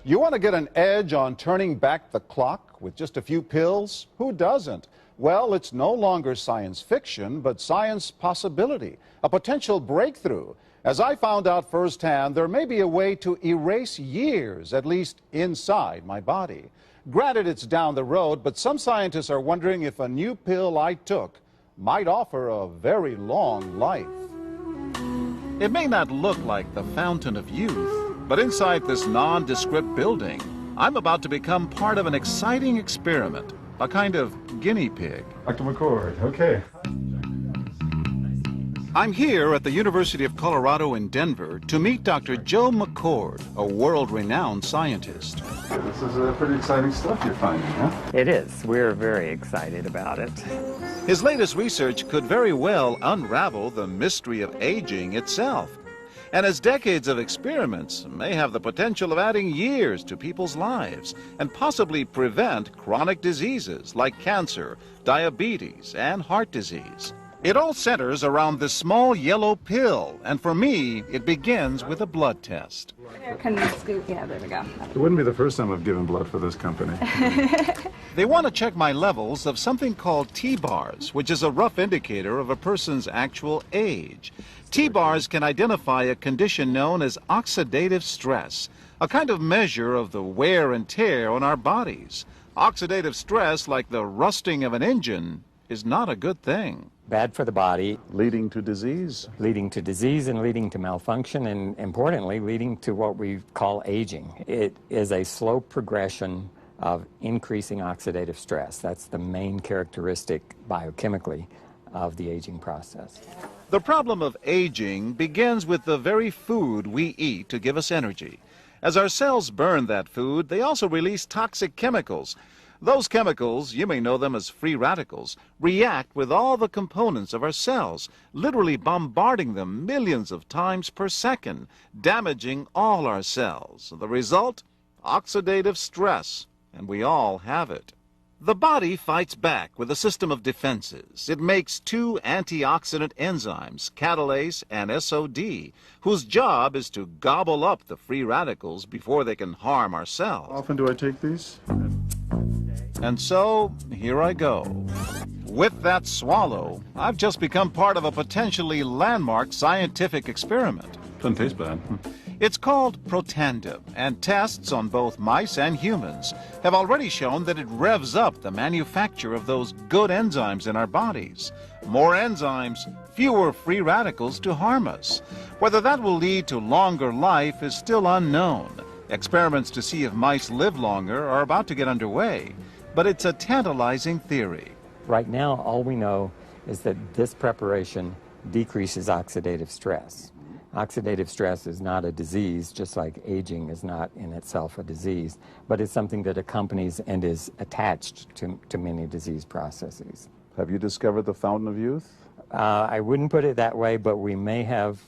You want to get an edge on turning back the clock with just a few pills? Who doesn't? Well, it's no longer science fiction, but science possibility, a potential breakthrough. As I found out firsthand, there may be a way to erase years, at least inside my body. Granted, it's down the road, but some scientists are wondering if a new pill I took might offer a very long life. It may not look like the fountain of youth, but inside this nondescript building, I'm about to become part of an exciting experiment, a kind of guinea pig. Dr. McCord, okay. I'm here at the University of Colorado in Denver to meet Dr. Joe McCord, a world-renowned scientist. This is pretty exciting stuff you're finding, huh? It is. We're very excited about it. His latest research could very well unravel the mystery of aging itself. And his decades of experiments may have the potential of adding years to people's lives and possibly prevent chronic diseases like cancer, diabetes, and heart disease. It all centers around this small yellow pill, and for me, it begins with a blood test. Can you scoop? Yeah, there we go. It wouldn't be the first time I've given blood for this company. They want to check my levels of something called T-bars, which is a rough indicator of a person's actual age. T-bars can identify a condition known as oxidative stress, a kind of measure of the wear and tear on our bodies. Oxidative stress, like the rusting of an engine, is not a good thing. Bad for the body. Leading to disease? Leading to disease and leading to malfunction, and importantly, leading to what we call aging. It is a slow progression of increasing oxidative stress. That's the main characteristic biochemically of the aging process. The problem of aging begins with the very food we eat to give us energy. As our cells burn that food, they also release toxic chemicals. Those chemicals, you may know them as free radicals, react with all the components of our cells, literally bombarding them millions of times per second, damaging all our cells. The result? Oxidative stress, and we all have it. The body fights back with a system of defenses. It makes two antioxidant enzymes, catalase and SOD, whose job is to gobble up the free radicals before they can harm our cells. How often do I take these? And so, here I go. With that swallow, I've just become part of a potentially landmark scientific experiment. Doesn't taste bad. It's called Protandim, and tests on both mice and humans have already shown that it revs up the manufacture of those good enzymes in our bodies. More enzymes, fewer free radicals to harm us. Whether that will lead to longer life is still unknown. Experiments to see if mice live longer are about to get underway, but it's a tantalizing theory. Right now, all we know is that this preparation decreases oxidative stress. Oxidative stress is not a disease, just like aging is not in itself a disease, but it's something that accompanies and is attached to many disease processes. Have you discovered the fountain of youth? I wouldn't put it that way, but we may have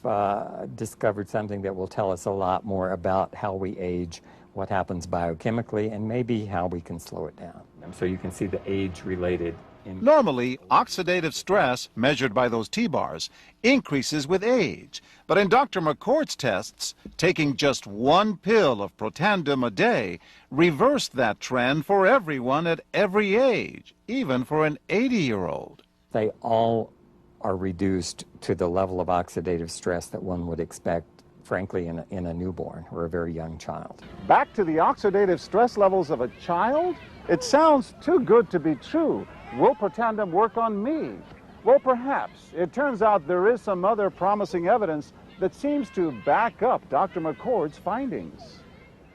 discovered something that will tell us a lot more about how we age, what happens biochemically, and maybe how we can slow it down. So you can see the age-related. Normally, oxidative stress, measured by those T-bars, increases with age. But in Dr. McCord's tests, taking just one pill of Protandim a day reversed that trend for everyone at every age, even for an 80-year-old. They all are reduced to the level of oxidative stress that one would expect, frankly, in a newborn or a very young child. Back to the oxidative stress levels of a child? It sounds too good to be true. Will Protandim work on me? Well, perhaps. It turns out there is some other promising evidence that seems to back up Dr. McCord's findings.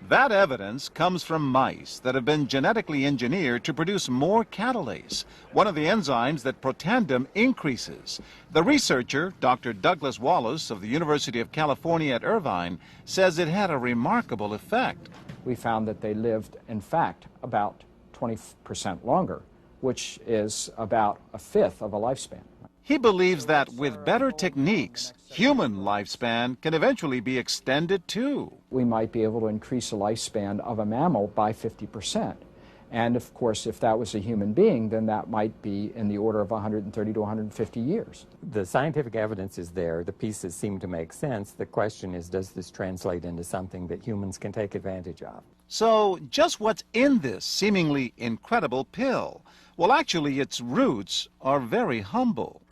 That evidence comes from mice that have been genetically engineered to produce more catalase, one of the enzymes that Protandim increases. The researcher, Dr. Douglas Wallace of the University of California at Irvine, says it had a remarkable effect. We found that they lived, in fact, about 20% longer, which is about a fifth of a lifespan. He believes that with better techniques, human lifespan can eventually be extended too. We might be able to increase the lifespan of a mammal by 50%. And of course, if that was a human being, then that might be in the order of 130 to 150 years. The scientific evidence is there. The pieces seem to make sense. The question is, does this translate into something that humans can take advantage of? So, just what's in this seemingly incredible pill? Well, actually, its roots are very humble.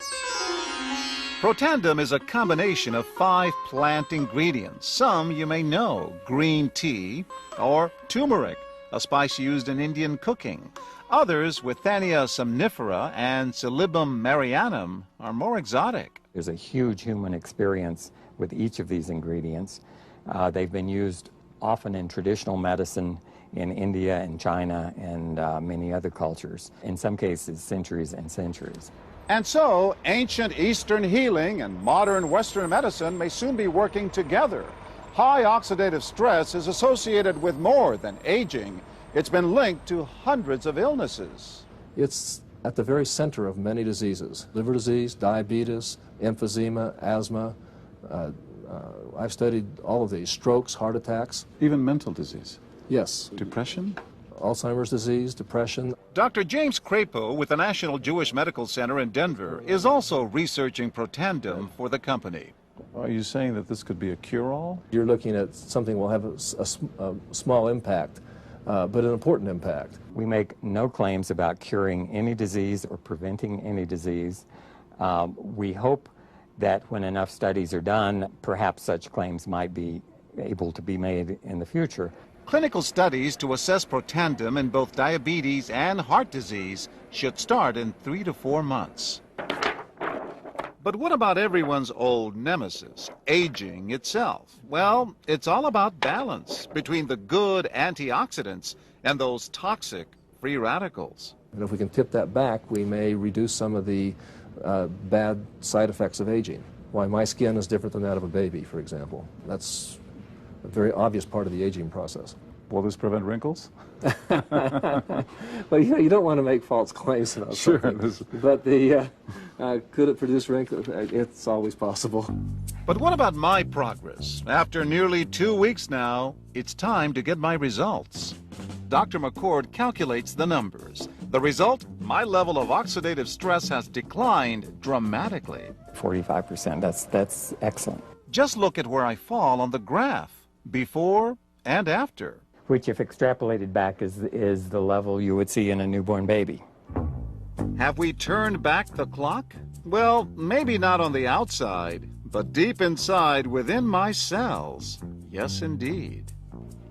Protandem is a combination of 5 plant ingredients. Some you may know: green tea or turmeric, a spice used in Indian cooking. Others, Withania somnifera and Silybum marianum, are more exotic. There's a huge human experience with each of these ingredients. They've been used often in traditional medicine in India and China and many other cultures, in some cases centuries and centuries. And so, ancient Eastern healing and modern Western medicine may soon be working together. High oxidative stress is associated with more than aging. It's been linked to hundreds of illnesses. It's at the very center of many diseases: liver disease, diabetes, emphysema, asthma. I've studied all of these: strokes, heart attacks. Even mental disease. Yes. Depression? Alzheimer's disease, depression. Dr. James Crapo with the National Jewish Medical Center in Denver is also researching Protandem for the company. Are you saying that this could be a cure-all? You're looking at something that will have a small impact, but an important impact. We make no claims about curing any disease or preventing any disease. We hope that when enough studies are done, perhaps such claims might be able to be made in the future. Clinical studies to assess Protandem in both diabetes and heart disease should start in 3 to 4 months. But what about everyone's old nemesis, aging itself? Well, it's all about balance between the good antioxidants and those toxic free radicals. And if we can tip that back, we may reduce some of the bad side effects of aging. Why my skin is different than that of a baby, for example. That's a very obvious part of the aging process. Will this prevent wrinkles? Well, you don't want to make false claims about something. But could it produce wrinkles? It's always possible. But what about my progress? After nearly 2 weeks now, it's time to get my results. Dr. McCord calculates the numbers. The result? My level of oxidative stress has declined dramatically. 45%, that's excellent. Just look at where I fall on the graph, before and after. Which, if extrapolated back, is the level you would see in a newborn baby. Have we turned back the clock? Well, maybe not on the outside, but deep inside within my cells. Yes, indeed.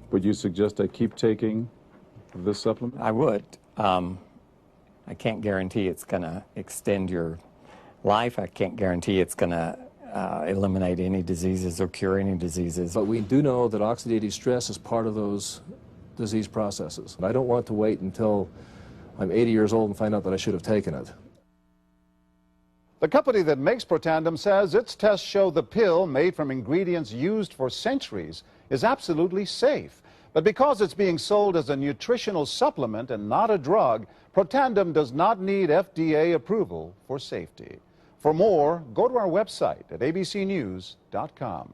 Would you suggest I keep taking this supplement? I would. I can't guarantee it's going to extend your life. I can't guarantee it's going to eliminate any diseases or cure any diseases. But we do know that oxidative stress is part of those disease processes. I don't want to wait until I'm 80 years old and find out that I should have taken it. The company that makes Protandem says its tests show the pill, made from ingredients used for centuries, is absolutely safe. But because it's being sold as a nutritional supplement and not a drug, Protandem does not need FDA approval for safety. For more, go to our website at abcnews.com.